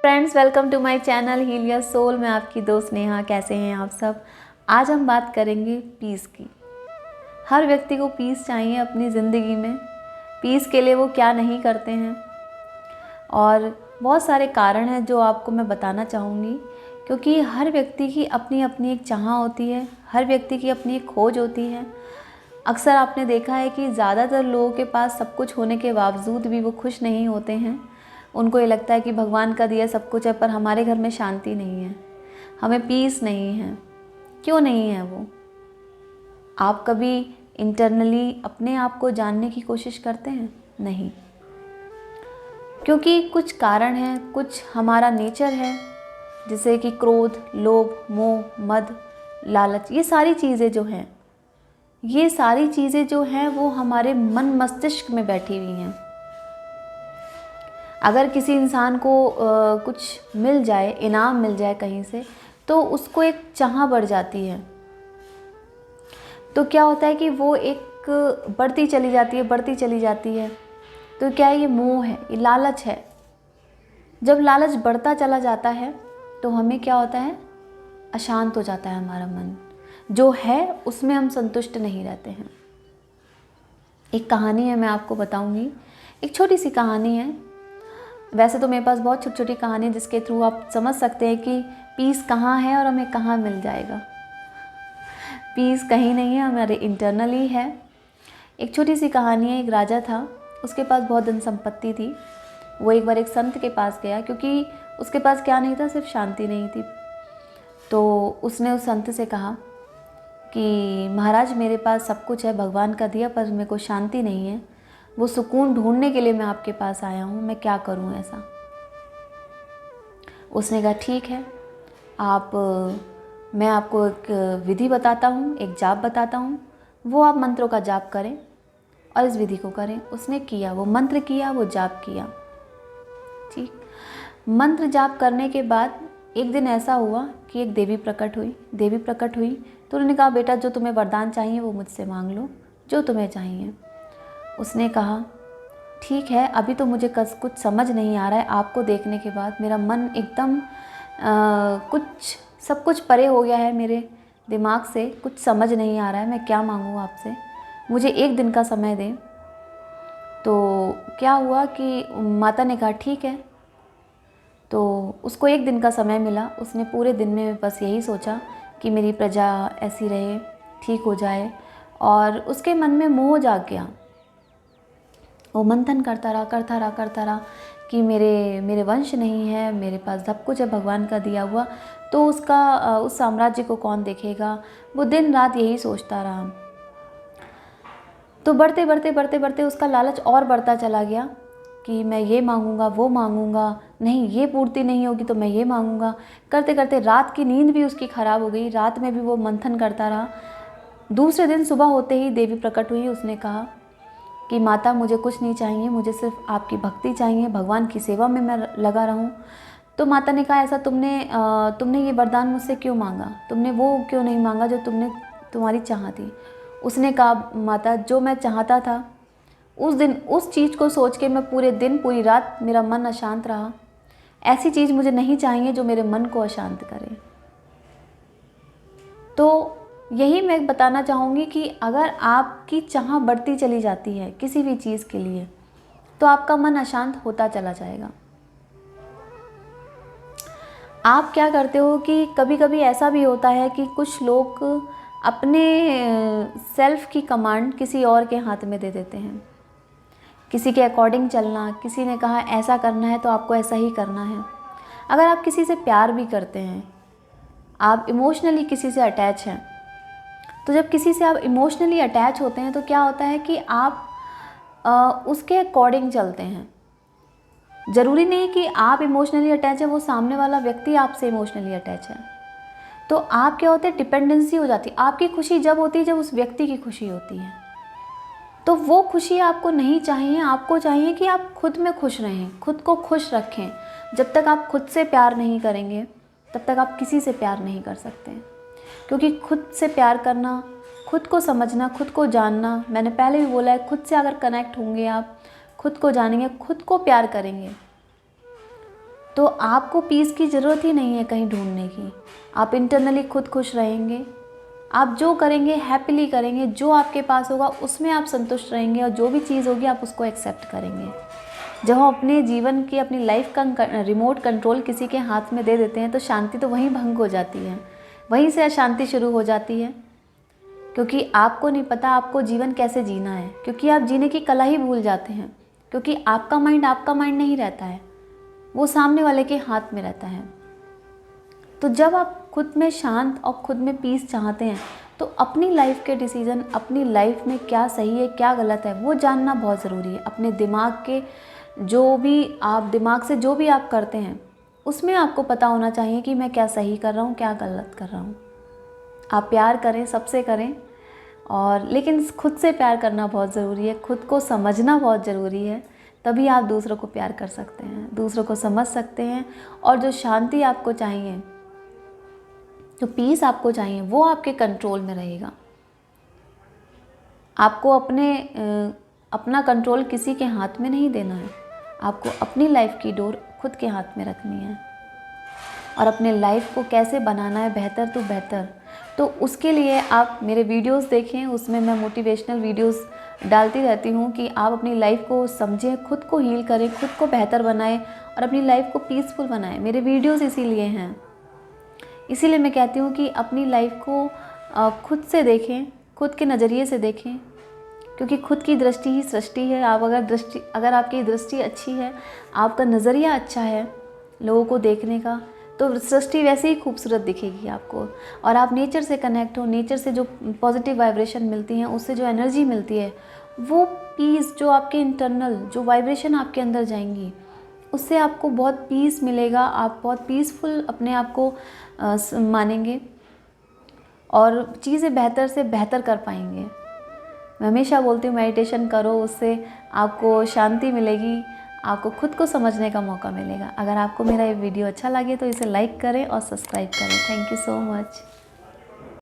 Friends, welcome to my channel heal your soul. मैं आपकी दोस्त नेहा। कैसे हैं आप सब? आज हम बात करेंगे पीस की। हर व्यक्ति को पीस चाहिए अपनी ज़िंदगी में। पीस के लिए वो क्या नहीं करते हैं, और बहुत सारे कारण हैं जो आपको मैं बताना चाहूँगी, क्योंकि हर व्यक्ति की अपनी अपनी एक चाह होती है, हर व्यक्ति की अपनी एक खोज होती है। अक्सर आपने देखा है कि ज़्यादातर लोगों के पास सब कुछ होने के बावजूद भी वो खुश नहीं होते हैं। उनको ये लगता है कि भगवान का दिया सब कुछ है, पर हमारे घर में शांति नहीं है, हमें पीस नहीं है। क्यों नहीं है वो? आप कभी इंटरनली अपने आप को जानने की कोशिश करते हैं? नहीं, क्योंकि कुछ कारण हैं, कुछ हमारा नेचर है, जैसे कि क्रोध, लोभ, मोह, मद, लालच। ये सारी चीज़ें जो हैं वो हमारे मन मस्तिष्क में बैठी हुई हैं। अगर किसी इंसान को कुछ मिल जाए, इनाम मिल जाए कहीं से, तो उसको एक चाह बढ़ जाती है। तो क्या होता है कि वो एक बढ़ती चली जाती है। तो क्या है? ये मोह है, ये लालच है। जब लालच बढ़ता चला जाता है तो हमें क्या होता है? अशांत हो जाता है हमारा मन। जो है उसमें हम संतुष्ट नहीं रहते हैं। एक कहानी है, मैं आपको बताऊंगी। एक छोटी सी कहानी है। वैसे तो मेरे पास बहुत छोटी छोटी कहानी है जिसके थ्रू आप समझ सकते हैं कि पीस कहाँ है और हमें कहाँ मिल जाएगा। पीस कहीं नहीं है, हमारे इंटरनली है। एक छोटी सी कहानी है। एक राजा था, उसके पास बहुत धन संपत्ति थी। वो एक बार एक संत के पास गया, क्योंकि उसके पास क्या नहीं था, सिर्फ शांति नहीं थी। तो उसने उस संत से कहा कि महाराज, मेरे पास सब कुछ है, भगवान का दिया, पर मेरे को शांति नहीं है। वो सुकून ढूंढने के लिए मैं आपके पास आया हूँ, मैं क्या करूँ ऐसा? उसने कहा ठीक है, मैं आपको एक विधि बताता हूँ, एक जाप बताता हूँ, वो आप मंत्रों का जाप करें और इस विधि को करें। उसने किया, वो मंत्र किया, वो जाप किया। ठीक, मंत्र जाप करने के बाद एक दिन ऐसा हुआ कि एक देवी प्रकट हुई। तो उन्होंने कहा, बेटा, जो तुम्हें वरदान चाहिए वो मुझसे मांग लो, जो तुम्हें चाहिए। उसने कहा ठीक है, अभी तो मुझे कुछ समझ नहीं आ रहा है। आपको देखने के बाद मेरा मन एकदम सब कुछ परे हो गया है, मेरे दिमाग से कुछ समझ नहीं आ रहा है, मैं क्या मांगूँ आपसे, मुझे एक दिन का समय दें। तो क्या हुआ कि माता ने कहा ठीक है। तो उसको एक दिन का समय मिला। उसने पूरे दिन में बस यही सोचा कि मेरी प्रजा ऐसी रहे, ठीक हो जाए। और उसके मन में मोह जाग गया। वो मंथन करता रहा कि मेरे वंश नहीं है, मेरे पास सब कुछ है भगवान का दिया हुआ, तो उस साम्राज्य को कौन देखेगा। वो दिन रात यही सोचता रहा। तो बढ़ते उसका लालच और बढ़ता चला गया कि मैं ये मांगूंगा, वो मांगूंगा, नहीं ये पूर्ति नहीं होगी तो मैं ये मांगूंगा। करते करते रात की नींद भी उसकी ख़राब हो गई। रात में भी वो मंथन करता रहा। दूसरे दिन सुबह होते ही देवी प्रकट हुई। उसने कहा कि माता, मुझे कुछ नहीं चाहिए, मुझे सिर्फ आपकी भक्ति चाहिए, भगवान की सेवा में मैं लगा रहूं। तो माता ने कहा, ऐसा तुमने ये वरदान मुझसे क्यों मांगा? तुमने वो क्यों नहीं मांगा जो तुम्हारी चाह थी? उसने कहा, माता, जो मैं चाहता था उस दिन उस चीज़ को सोच के मैं पूरे दिन पूरी रात मेरा मन अशांत रहा। ऐसी चीज़ मुझे नहीं चाहिए जो मेरे मन को अशांत करे। तो यही मैं बताना चाहूँगी कि अगर आपकी चाह बढ़ती चली जाती है किसी भी चीज़ के लिए, तो आपका मन अशांत होता चला जाएगा। आप क्या करते हो कि कभी कभी ऐसा भी होता है कि कुछ लोग अपने सेल्फ की कमांड किसी और के हाथ में दे देते हैं, किसी के अकॉर्डिंग चलना। किसी ने कहा ऐसा करना है तो आपको ऐसा ही करना है। अगर आप किसी से प्यार भी करते हैं, आप इमोशनली किसी से अटैच हैं, तो जब किसी से आप इमोशनली अटैच होते हैं तो क्या होता है कि आप उसके अकॉर्डिंग चलते हैं। ज़रूरी नहीं कि आप इमोशनली अटैच है, वो सामने वाला व्यक्ति आपसे इमोशनली अटैच है। तो आप क्या होते हैं, डिपेंडेंसी हो जाती है। आपकी खुशी जब होती है जब उस व्यक्ति की खुशी होती है। तो वो खुशी आपको नहीं चाहिए। आपको चाहिए कि आप खुद में खुश रहें, खुद को खुश रखें। जब तक आप खुद से प्यार नहीं करेंगे तब तक आप किसी से प्यार नहीं कर सकते। क्योंकि खुद से प्यार करना, खुद को समझना, खुद को जानना, मैंने पहले भी बोला है, खुद से अगर कनेक्ट होंगे, आप खुद को जानेंगे, खुद को प्यार करेंगे, तो आपको पीस की ज़रूरत ही नहीं है कहीं ढूंढने की। आप इंटरनली खुद खुश रहेंगे, आप जो करेंगे हैप्पीली करेंगे, जो आपके पास होगा उसमें आप संतुष्ट रहेंगे और जो भी चीज़ होगी आप उसको एक्सेप्ट करेंगे। जब हम अपने जीवन की, अपनी लाइफ का रिमोट कंट्रोल किसी के हाथ में दे देते हैं तो शांति तो वहीं भंग हो जाती है, वहीं से अशांति शुरू हो जाती है। क्योंकि आपको नहीं पता आपको जीवन कैसे जीना है, क्योंकि आप जीने की कला ही भूल जाते हैं, क्योंकि आपका माइंड नहीं रहता है, वो सामने वाले के हाथ में रहता है। तो जब आप खुद में शांत और खुद में पीस चाहते हैं तो अपनी लाइफ के डिसीज़न, अपनी लाइफ में क्या सही है क्या गलत है वो जानना बहुत ज़रूरी है। अपने दिमाग के दिमाग से जो भी आप करते हैं उसमें आपको पता होना चाहिए कि मैं क्या सही कर रहा हूँ, क्या गलत कर रहा हूँ। आप प्यार करें, सबसे करें, और लेकिन खुद से प्यार करना बहुत ज़रूरी है, खुद को समझना बहुत ज़रूरी है। तभी आप दूसरों को प्यार कर सकते हैं, दूसरों को समझ सकते हैं, और जो शांति आपको चाहिए, जो पीस आपको चाहिए, वो आपके कंट्रोल में रहेगा। आपको अपना कंट्रोल किसी के हाथ में नहीं देना है, आपको अपनी लाइफ की डोर खुद के हाथ में रखनी है। और अपने लाइफ को कैसे बनाना है बेहतर तो बेहतर, तो उसके लिए आप मेरे वीडियोस देखें, उसमें मैं मोटिवेशनल वीडियोस डालती रहती हूँ कि आप अपनी लाइफ को समझें, खुद को हील करें, खुद को बेहतर बनाएं और अपनी लाइफ को पीसफुल बनाएं। मेरे वीडियोस इसीलिए हैं, इसीलिए मैं कहती हूँ कि अपनी लाइफ को खुद से देखें, खुद के नज़रिए से देखें, क्योंकि खुद की दृष्टि ही सृष्टि है। आप अगर आपकी दृष्टि अच्छी है, आपका नज़रिया अच्छा है लोगों को देखने का, तो सृष्टि वैसे ही खूबसूरत दिखेगी आपको। और आप नेचर से कनेक्ट हो, नेचर से जो पॉजिटिव वाइब्रेशन मिलती हैं, उससे जो एनर्जी मिलती है, वो पीस जो आपके इंटरनल जो वाइब्रेशन आपके अंदर जाएंगी, उससे आपको बहुत पीस मिलेगा। आप बहुत पीसफुल अपने आप को मानेंगे और चीज़ें बेहतर से बेहतर कर पाएंगे। मैं हमेशा बोलती हूँ मेडिटेशन करो, उससे आपको शांति मिलेगी, आपको खुद को समझने का मौका मिलेगा। अगर आपको मेरा ये वीडियो अच्छा लगे तो इसे लाइक करें और सब्सक्राइब करें। Thank you so much.